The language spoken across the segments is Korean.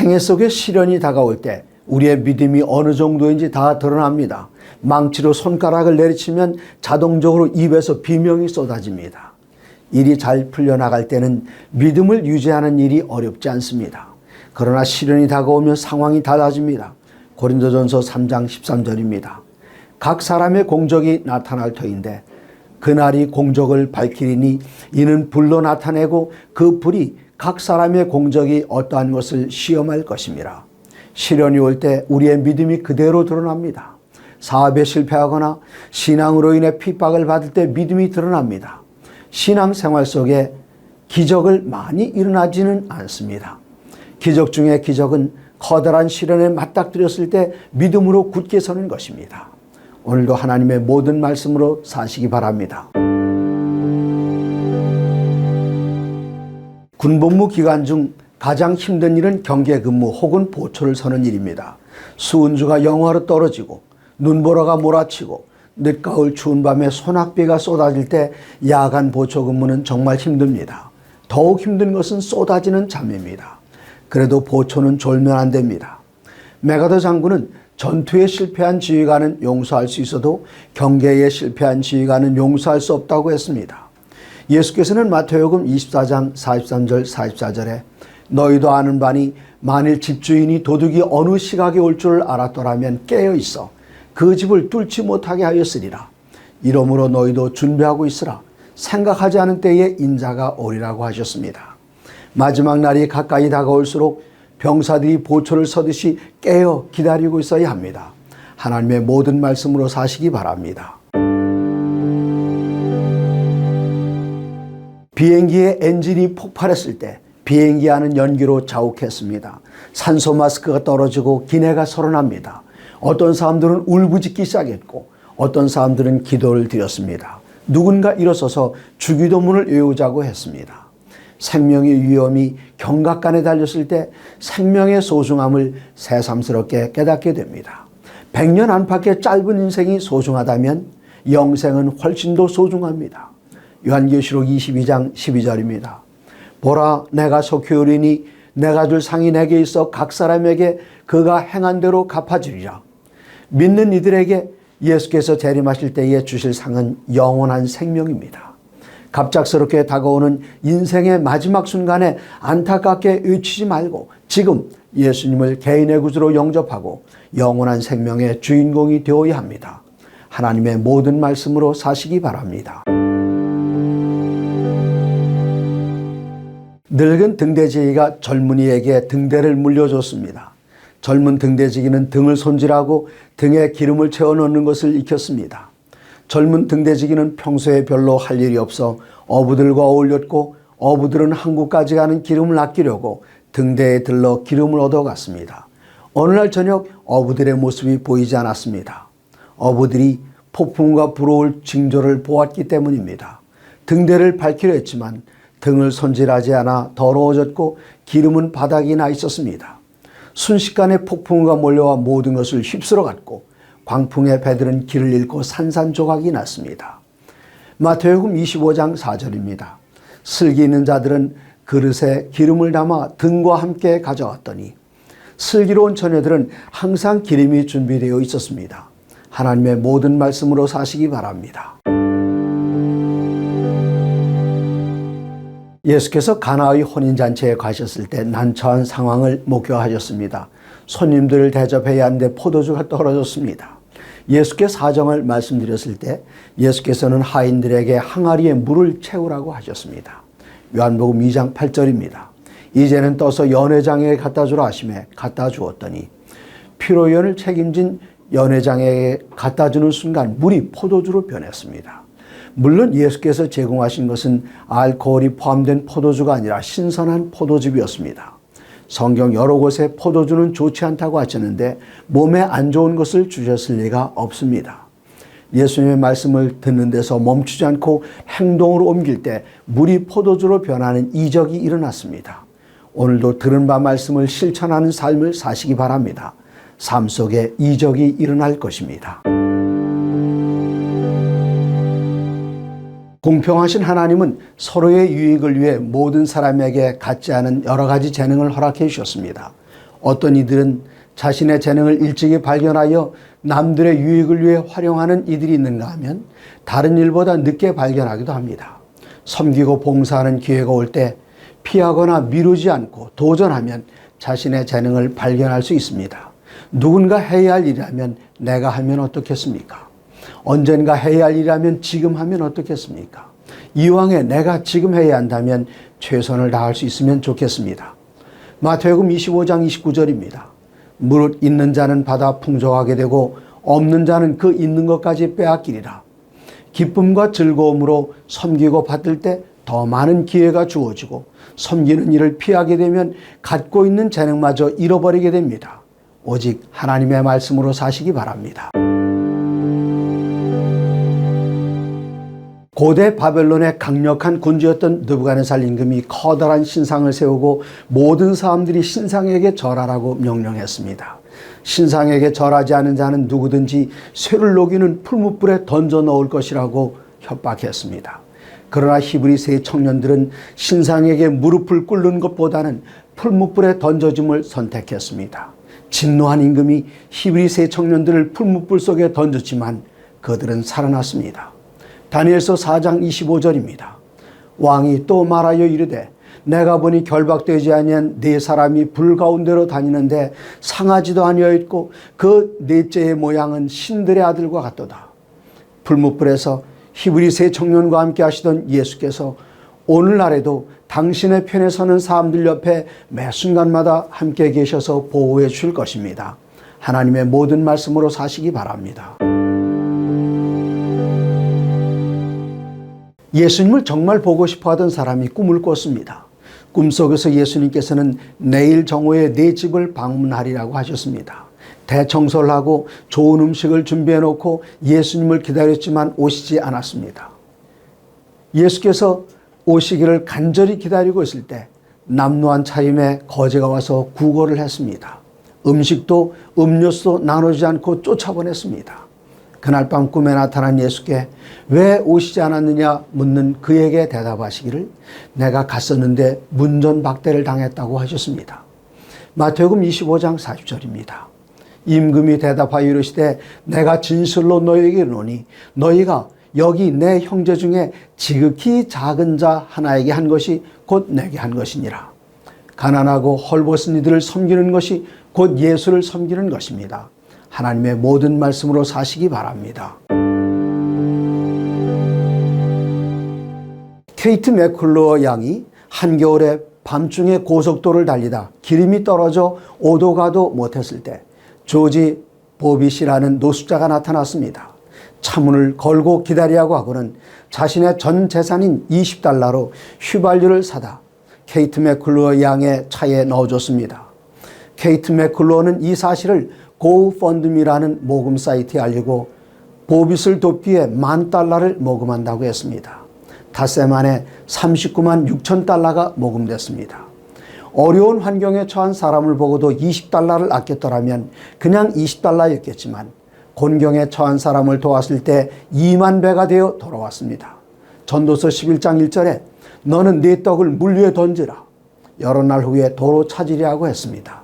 생애 속에 시련이 다가올 때 우리의 믿음이 어느 정도인지 다 드러납니다. 망치로 손가락을 내리치면 자동적으로 입에서 비명이 쏟아집니다. 일이 잘 풀려나갈 때는 믿음을 유지하는 일이 어렵지 않습니다. 그러나 시련이 다가오면 상황이 달라집니다. 고린도전서 3장 13절입니다. 각 사람의 공적이 나타날 터인데 그날이 공적을 밝히리니 이는 불로 나타내고 그 불이 각 사람의 공적이 어떠한 것을 시험할 것입니다. 시련이 올 때 우리의 믿음이 그대로 드러납니다. 사업에 실패하거나 신앙으로 인해 핍박을 받을 때 믿음이 드러납니다. 신앙생활 속에 기적을 많이 일어나지는 않습니다. 기적 중에 기적은 커다란 시련에 맞닥뜨렸을 때 믿음으로 굳게 서는 것입니다. 오늘도 하나님의 모든 말씀으로 사시기 바랍니다. 군복무 기간 중 가장 힘든 일은 경계 근무 혹은 보초를 서는 일입니다. 수은주가 영하로 떨어지고 눈보라가 몰아치고 늦가을 추운 밤에 소낙비가 쏟아질 때 야간 보초 근무는 정말 힘듭니다. 더욱 힘든 것은 쏟아지는 잠입니다. 그래도 보초는 졸면 안 됩니다. 메가더 장군은 전투에 실패한 지휘관은 용서할 수 있어도 경계에 실패한 지휘관은 용서할 수 없다고 했습니다. 예수께서는 마태복음 24장 43절 44절에 너희도 아는 바니 만일 집주인이 도둑이 어느 시각에 올 줄 알았더라면 깨어 있어 그 집을 뚫지 못하게 하였으리라. 이러므로 너희도 준비하고 있으라. 생각하지 않은 때에 인자가 오리라고 하셨습니다. 마지막 날이 가까이 다가올수록 병사들이 보초를 서듯이 깨어 기다리고 있어야 합니다. 하나님의 모든 말씀으로 사시기 바랍니다. 비행기의 엔진이 폭발했을 때 비행기 안은 연기로 자욱했습니다. 산소 마스크가 떨어지고 기내가 서른합니다. 어떤 사람들은 울부짖기 시작했고 어떤 사람들은 기도를 드렸습니다. 누군가 일어서서 주기도문을 외우자고 했습니다. 생명의 위험이 경각간에 달렸을 때 생명의 소중함을 새삼스럽게 깨닫게 됩니다. 100년 안팎의 짧은 인생이 소중하다면 영생은 훨씬 더 소중합니다. 요한계시록 22장 12절입니다. 보라 내가 속히 오리니 내가 줄 상이 내게 있어 각 사람에게 그가 행한 대로 갚아주리라. 믿는 이들에게 예수께서 재림하실 때에 주실 상은 영원한 생명입니다. 갑작스럽게 다가오는 인생의 마지막 순간에 안타깝게 외치지 말고 지금 예수님을 개인의 구주로 영접하고 영원한 생명의 주인공이 되어야 합니다. 하나님의 모든 말씀으로 사시기 바랍니다. 늙은 등대지기가 젊은이에게 등대를 물려줬습니다. 젊은 등대지기는 등을 손질하고 등에 기름을 채워 넣는 것을 익혔습니다. 젊은 등대지기는 평소에 별로 할 일이 없어 어부들과 어울렸고 어부들은 항구까지 가는 기름을 아끼려고 등대에 들러 기름을 얻어갔습니다. 어느 날 저녁 어부들의 모습이 보이지 않았습니다. 어부들이 폭풍과 불어올 징조를 보았기 때문입니다. 등대를 밝히려 했지만 등을 손질하지 않아 더러워졌고 기름은 바닥이 나 있었습니다. 순식간에 폭풍우가 몰려와 모든 것을 휩쓸어 갔고 광풍의 배들은 길을 잃고 산산조각이 났습니다. 마태복음 25장 4절입니다. 슬기 있는 자들은 그릇에 기름을 담아 등과 함께 가져왔더니 슬기로운 처녀들은 항상 기름이 준비되어 있었습니다. 하나님의 모든 말씀으로 사시기 바랍니다. 예수께서 가나의 혼인잔치에 가셨을 때 난처한 상황을 목격하셨습니다. 손님들을 대접해야 하는데 포도주가 떨어졌습니다. 예수께 사정을 말씀드렸을 때 예수께서는 하인들에게 항아리에 물을 채우라고 하셨습니다. 요한복음 2장 8절입니다. 이제는 떠서 연회장에게 갖다 주라 하시매 갖다 주었더니 피로연을 책임진 연회장에게 갖다 주는 순간 물이 포도주로 변했습니다. 물론 예수께서 제공하신 것은 알코올이 포함된 포도주가 아니라 신선한 포도즙이었습니다. 성경 여러 곳에 포도주는 좋지 않다고 하셨는데 몸에 안 좋은 것을 주셨을 리가 없습니다. 예수님의 말씀을 듣는 데서 멈추지 않고 행동으로 옮길 때 물이 포도주로 변하는 이적이 일어났습니다. 오늘도 들은 바 말씀을 실천하는 삶을 사시기 바랍니다. 삶 속에 이적이 일어날 것입니다. 공평하신 하나님은 서로의 유익을 위해 모든 사람에게 같지 않은 여러 가지 재능을 허락해 주셨습니다. 어떤 이들은 자신의 재능을 일찍이 발견하여 남들의 유익을 위해 활용하는 이들이 있는가 하면 다른 일보다 늦게 발견하기도 합니다. 섬기고 봉사하는 기회가 올 때 피하거나 미루지 않고 도전하면 자신의 재능을 발견할 수 있습니다. 누군가 해야 할 일이라면 내가 하면 어떻겠습니까? 언젠가 해야 할 일이라면 지금 하면 어떻겠습니까? 이왕에 내가 지금 해야 한다면 최선을 다할 수 있으면 좋겠습니다. 마태복음 25장 29절입니다. 무릇 있는 자는 받아 풍족하게 되고 없는 자는 그 있는 것까지 빼앗기리라. 기쁨과 즐거움으로 섬기고 받을 때 더 많은 기회가 주어지고 섬기는 일을 피하게 되면 갖고 있는 재능마저 잃어버리게 됩니다. 오직 하나님의 말씀으로 사시기 바랍니다. 고대 바벨론의 강력한 군주였던 느부갓네살 임금이 커다란 신상을 세우고 모든 사람들이 신상에게 절하라고 명령했습니다. 신상에게 절하지 않은 자는 누구든지 쇠를 녹이는 풀무불에 던져 넣을 것이라고 협박했습니다. 그러나 히브리 세 청년들은 신상에게 무릎을 꿇는 것보다는 풀무불에 던져짐을 선택했습니다. 진노한 임금이 히브리 세 청년들을 풀무불 속에 던졌지만 그들은 살아났습니다. 다니엘서 4장 25절입니다. 왕이 또 말하여 이르되 내가 보니 결박되지 아니한 네 사람이 불 가운데로 다니는데 상하지도 아니하였고 그 넷째의 모양은 신들의 아들과 같도다. 풀무불에서 히브리 세 청년과 함께 하시던 예수께서 오늘날에도 당신의 편에 서는 사람들 옆에 매 순간마다 함께 계셔서 보호해 주실 것입니다. 하나님의 모든 말씀으로 사시기 바랍니다. 예수님을 정말 보고 싶어 하던 사람이 꿈을 꿨습니다. 꿈속에서 예수님께서는 내일 정오에 내 집을 방문하리라고 하셨습니다. 대청소를 하고 좋은 음식을 준비해 놓고 예수님을 기다렸지만 오시지 않았습니다. 예수께서 오시기를 간절히 기다리고 있을 때 남루한 차림에 거지가 와서 구걸을 했습니다. 음식도 음료수도 나누지 않고 쫓아보냈습니다. 그날 밤 꿈에 나타난 예수께 왜 오시지 않았느냐 묻는 그에게 대답하시기를 내가 갔었는데 문전박대를 당했다고 하셨습니다. 마태복음 25장 40절입니다. 임금이 대답하여 이르시되 내가 진실로 너희에게 이르노니 너희가 여기 내 형제 중에 지극히 작은 자 하나에게 한 것이 곧 내게 한 것이니라. 가난하고 헐벗은 이들을 섬기는 것이 곧 예수를 섬기는 것입니다. 하나님의 모든 말씀으로 사시기 바랍니다. 케이트 맥클로어 양이 한겨울에 밤중에 고속도로를 달리다 기름이 떨어져 오도 가도 못했을 때 조지 보빗이라는 노숙자가 나타났습니다. 차문을 걸고 기다리라고 하고는 자신의 전 재산인 $20로 휘발유를 사다 케이트 맥클로어 양의 차에 넣어줬습니다. 케이트 맥클로어는 이 사실을 고펀드미라는 모금 사이트에 알리고 보빗을 돕기 위해 $10,000를 모금한다고 했습니다. 닷새 만에 $396,000가 모금됐습니다. 어려운 환경에 처한 사람을 보고도 $20를 아꼈더라면 그냥 $20였겠지만 곤경에 처한 사람을 도왔을 때 2만 배가 되어 돌아왔습니다. 전도서 11장 1절에 너는 네 떡을 물 위에 던지라. 여러 날 후에 도로 찾으리라고 했습니다.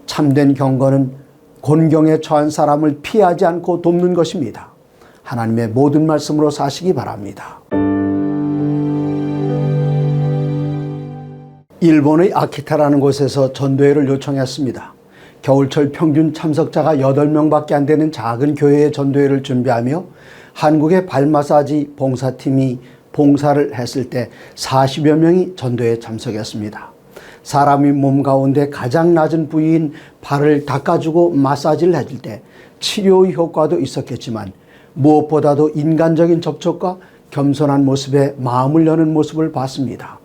참된 경건은 곤경에 처한 사람을 피하지 않고 돕는 것입니다. 하나님의 모든 말씀으로 사시기 바랍니다. 일본의 아키타라는 곳에서 전도회를 요청했습니다. 겨울철 평균 참석자가 8명밖에 안 되는 작은 교회의 전도회를 준비하며 한국의 발마사지 봉사팀이 봉사를 했을 때 40여 명이 전도회에 참석했습니다. 사람이 몸 가운데 가장 낮은 부위인 발을 닦아주고 마사지를 해줄 때 치료의 효과도 있었겠지만 무엇보다도 인간적인 접촉과 겸손한 모습에 마음을 여는 모습을 봤습니다.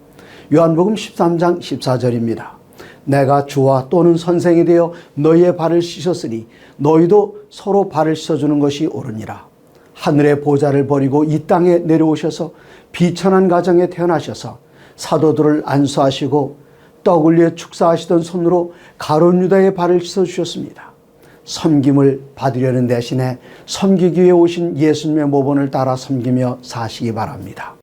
요한복음 13장 14절입니다. 내가 주와 또는 선생이 되어 너희의 발을 씻었으니 너희도 서로 발을 씻어주는 것이 옳으니라. 하늘의 보좌를 버리고 이 땅에 내려오셔서 비천한 가정에 태어나셔서 사도들을 안수하시고 떡을 위해 축사하시던 손으로 가룟 유다의 발을 씻어주셨습니다. 섬김을 받으려는 대신에 섬기기 위해 오신 예수님의 모본을 따라 섬기며 사시기 바랍니다.